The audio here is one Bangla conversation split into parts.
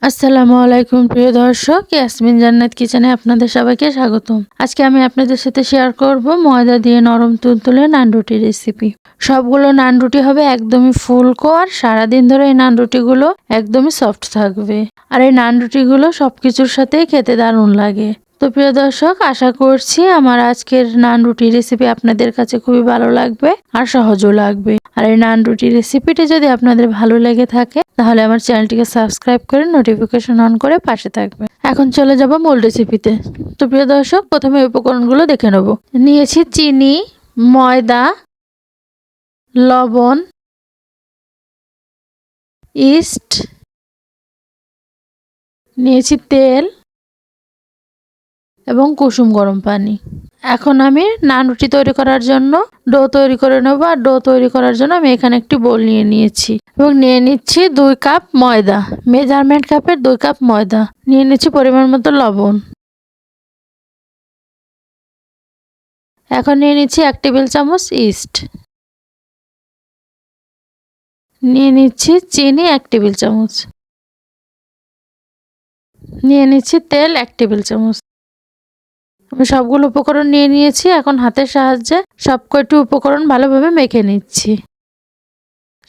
আসসালামু আলাইকুম প্রিয় দর্শক, ইয়াসমিন জান্নাত কিচেনে আপনাদের সবাইকে স্বাগতম। আজকে আমি আপনাদের সাথে শেয়ার করব ময়দা দিয়ে নরম তুলতুলে নান রুটি রেসিপি। সবগুলো নান রুটি হবে একদমই ফুলকো, আর সারাদিন ধরে এই নান রুটিগুলো একদমই সফট থাকবে। আর এই নান রুটিগুলো সবকিছুর সাথেই খেতে দারুণ লাগে। তো প্রিয় দর্শক, আশা করছি আমার আজকের নান রুটি রেসিপি আপনাদের কাছে খুবই ভালো লাগবে আর সহজও লাগবে। আর এই নান রুটি রেসিপিটি যদি আপনাদের ভালো লেগে থাকে তাহলে আমার চ্যানেলটিকে সাবস্ক্রাইব করে নোটিফিকেশন অন করে পাশে থাকবে। এখন চলে যাব মূল রেসিপিতে। তো প্রিয় দর্শক, প্রথমে উপকরণগুলো দেখে নেব। নিয়েছি চিনি, ময়দা, লবণ, ইস্ট, নিয়েছি তেল এবং কুসুম গরম পানি। এখন আমি নান রুটি তৈরি করার জন্য ডো তৈরি করে নেব। আর ডো তৈরি করার জন্য আমি এখানে একটি বোল নিয়ে নিয়েছি এবং নিয়ে নিচ্ছি 2 কাপ ময়দা। মেজারমেন্ট কাপের 2 কাপ ময়দা নিয়ে নিচ্ছি। পরিমাণ মতো লবণ। এখন নিয়ে নিচ্ছি 1 টেবিল চামচ ইস্ট। নিয়ে নিচ্ছি চিনি 1 টেবিল চামচ। নিয়ে নিচ্ছি তেল 1 টেবিল চামচ। আমি সবগুলো উপকরণ নিয়ে নিয়েছি। এখন হাতের সাহায্যে সবকটি উপকরণ ভালোভাবে মেখে নিচ্ছি।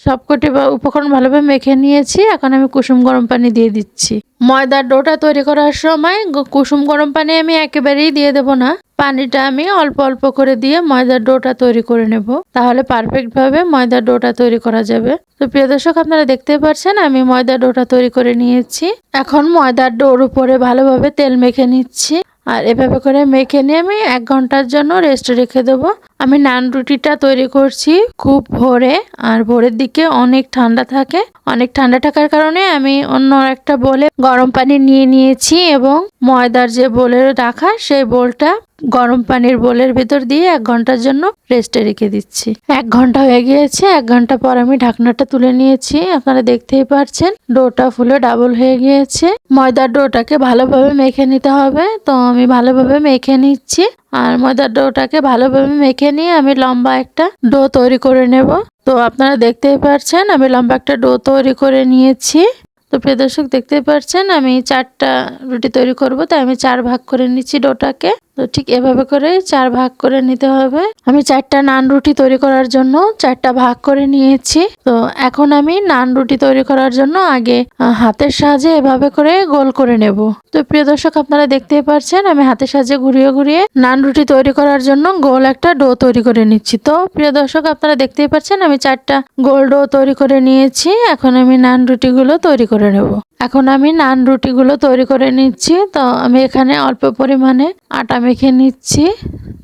সবকটি উপকরণ ভালোভাবে মেখে নিয়েছি। এখন আমি কুসুম গরম পানি দিয়ে দিচ্ছি। ময়দার ডোটা তৈরি করার সময় কুসুম গরম পানি আমি একেবারেই দিয়ে দেব না। পানিটা আমি অল্প অল্প করে দিয়ে ময়দার ডোটা তৈরি করে নেব, তাহলে পারফেক্ট ভাবে ময়দার ডোটা তৈরি করা যাবে। তো প্রিয় দর্শক, আপনারা দেখতে পাচ্ছেন আমি ময়দার ডোটা তৈরি করে নিয়েছি। এখন ময়দার ডোর উপরে ভালোভাবে তেল মেখে নিচ্ছি। আর এভাবে করে মেখে নিয়ে আমি 1 ঘন্টার জন্য রেস্টে রেখে দেবো। আমি নান রুটিটা তৈরি করছি খুব ভোরে, আর ভোরের দিকে অনেক ঠান্ডা থাকে। অনেক ঠান্ডা থাকার কারণে আমি অন্য একটা বোলে গরম পানি নিয়ে নিয়েছি এবং ময়দার যে বোলে রাখা সেই বোলটা গরম পানির বোলের ভিতর দিয়ে 1 ঘন্টার জন্য রেস্টে রেখে দিচ্ছি। 1 ঘন্টা হয়ে গিয়েছে। 1 ঘন্টা পর আমি ঢাকনাটা তুলে নিয়েছি। আপনারা দেখতেই পাচ্ছেন ডোটা ফুলে ডাবল হয়ে গিয়েছে। ময়দার ডোটাকে ভালোভাবে মেখে নিতে হবে। তো আমি ভালোভাবে মেখে নিচ্ছি। আর ময়দার ডোটাকে ভালোভাবে মেখে নিয়ে আমি লম্বা একটা ডো তৈরি করে নেব। তো আপনারা দেখতেই পাচ্ছেন আমি লম্বা একটা ডো তৈরি করে নিয়েছি। তো প্রিয় দর্শক, দেখতেই পাচ্ছেন আমি 4টা রুটি তৈরি করব, তাই আমি 4 ভাগ করে নিচ্ছি ডোটাকে। তো ঠিক এভাবে করে 4 ভাগ করে নিতে হবে। আমি 4টা নান রুটি তৈরি করার জন্য 4টা ভাগ করে নিয়েছি। তো এখন আমি নান রুটি তৈরি করার জন্য আগে হাতের সাহায্যে এভাবে করে গোল করে নেব। তো প্রিয় দর্শক, আপনারা দেখতেই পাচ্ছেন আমি হাতের সাহায্যে ঘুরিয়ে ঘুরিয়ে নান রুটি তৈরি করার জন্য গোল একটা ডো তৈরি করে নিচ্ছি। তো প্রিয় দর্শক, আপনারা দেখতেই পাচ্ছেন আমি 4টা গোল ডো তৈরি করে নিয়েছি। এখন আমি নান রুটিগুলো তৈরি করে নেব। এখন আমি নান রুটিগুলো তৈরি করে নিচ্ছি। তো আমি এখানে অল্প পরিমাণে আটা মেখে নিচ্ছি।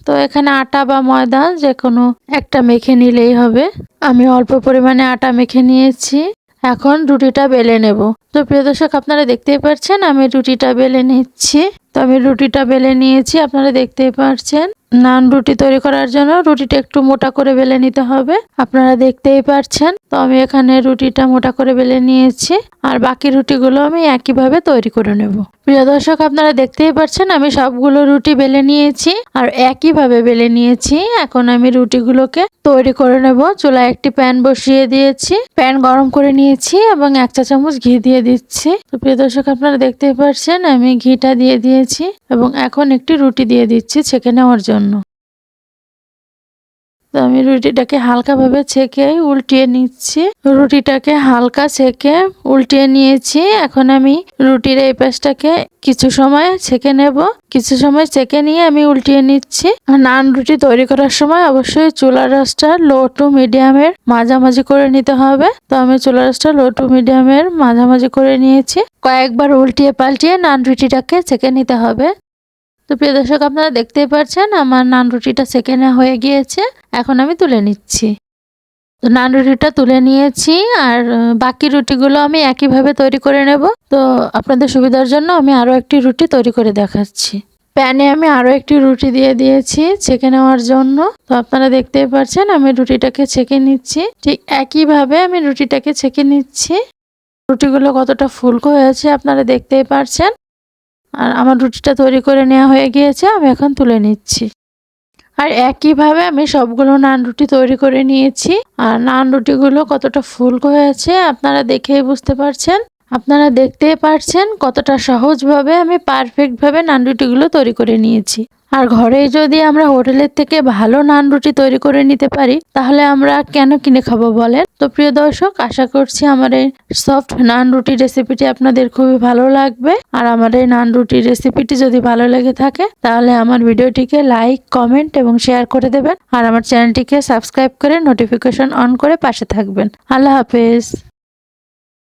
তো এখানে আটা বা ময়দা যে কোনো একটা মেখে নিলেই হবে। আমি অল্প পরিমাণে আটা মেখে নিয়েছি। এখন রুটিটা বেলে নেব। তো প্রিয় দর্শক, আপনারা দেখতেই পাচ্ছেন আমি রুটিটা বেলে নিচ্ছি। তো আমি রুটিটা বেলে নিয়েছি। আপনারা দেখতেই পাচ্ছেন নান রুটি তৈরি করার জন্য রুটিটা একটু মোটা করে বেলে নিতে হবে। আপনারা দেখতেই পাচ্ছেন। তো আমি এখানে রুটিটা মোটা করে বেলে নিয়েছি। আর বাকি রুটিগুলো আমি একইভাবে তৈরি করে নেব। প্রিয় দর্শক, আপনারা দেখতেই পাচ্ছেন আমি সবগুলো রুটি বেলে নিয়েছি আর একইভাবে বেলে নিয়েছি। এখন আমি রুটিগুলোকে তৈরি করে নেব। চুলায় একটি প্যান বসিয়ে দিয়েছি। প্যান গরম করে নিয়েছি এবং 1 চা চামচ ঘি দিয়ে দিচ্ছি। তো প্রিয় দর্শক, আপনারা দেখতেই পাচ্ছেন আমি ঘিটা দিয়ে দিয়েছি এবং এখন একটি রুটি দিয়ে দিচ্ছি ছেঁকে নেওয়ার জন্য। তো আমি রুটিটাকে হালকাভাবে ছেঁকে উল্টিয়ে নিচ্ছি। রুটিটাকে হালকা ছেঁকে উল্টিয়ে নিয়েছি। এখন আমি রুটির এই পাশটাকে কিছু সময় ছেঁকে নেব। কিছু সময় ছেঁকে নিয়ে আমি উল্টিয়ে নিচ্ছি। নান রুটি তৈরি করার সময় অবশ্যই চুলার আঁচটা লো টু মিডিয়ামের মাঝামাঝি করে নিতে হবে। তো আমি চুলার আঁচটা লো টু মিডিয়ামের মাঝামাঝি করে নিয়েছি। কয়েকবার উল্টিয়ে পাল্টিয়ে নান রুটিটাকে ছেঁকে নিতে হবে। তো প্রিয় দর্শক, আপনারা দেখতেই পাচ্ছেন আমার নান রুটিটা ছেঁকে নেওয়া হয়ে গিয়েছে। এখন আমি তুলে নিচ্ছি। তো নান রুটিটা তুলে নিয়েছি আর বাকি রুটিগুলো আমি একইভাবে তৈরি করে নেব। তো আপনাদের সুবিধার জন্য আমি আরো একটি রুটি তৈরি করে দেখাচ্ছি। প্যানে আমি আরো একটি রুটি দিয়ে দিয়েছি ছেঁকে নেওয়ার জন্য। তো আপনারা দেখতেই পাচ্ছেন আমি রুটিটাকে ছেঁকে নিচ্ছি। ঠিক একইভাবে আমি রুটিটাকে ছেঁকে নিচ্ছি। রুটিগুলো কতটা ফুলকো হয়েছে আপনারা দেখতেই পাচ্ছেন। আর আমার রুটিটা তৈরি করে নেওয়া হয়ে গিয়েছে। আমি এখন তুলে নিচ্ছি। আর একইভাবে আমি সবগুলো নান রুটি তৈরি করে নিয়েছি। আর নান রুটিগুলো কতটা ফুলকো হয়েছে আপনারা দেখেই বুঝতে পারছেন। আপনারা দেখতেই পারছেন কতটা সহজভাবে আমি পারফেক্টভাবে নান রুটিগুলো তৈরি করে নিয়েছি। আর ঘরে যদি আমরা হোটেলের থেকে ভালো নান রুটি তৈরি করে নিতে পারি তাহলে আমরা কেন কিনে খাবো বলেন। তো প্রিয় দর্শক, আশা করছি আমার এই সফট নান রুটি রেসিপিটি আপনাদের খুবই ভালো লাগবে। আর আমার এই নান রুটি রেসিপিটি যদি ভালো লেগে থাকে তাহলে আমার ভিডিওটিকে লাইক, কমেন্ট এবং শেয়ার করে দেবেন। আর আমার চ্যানেলটিকে সাবস্ক্রাইব করে নোটিফিকেশন অন করে পাশে থাকবেন। আল্লাহ হাফেজ।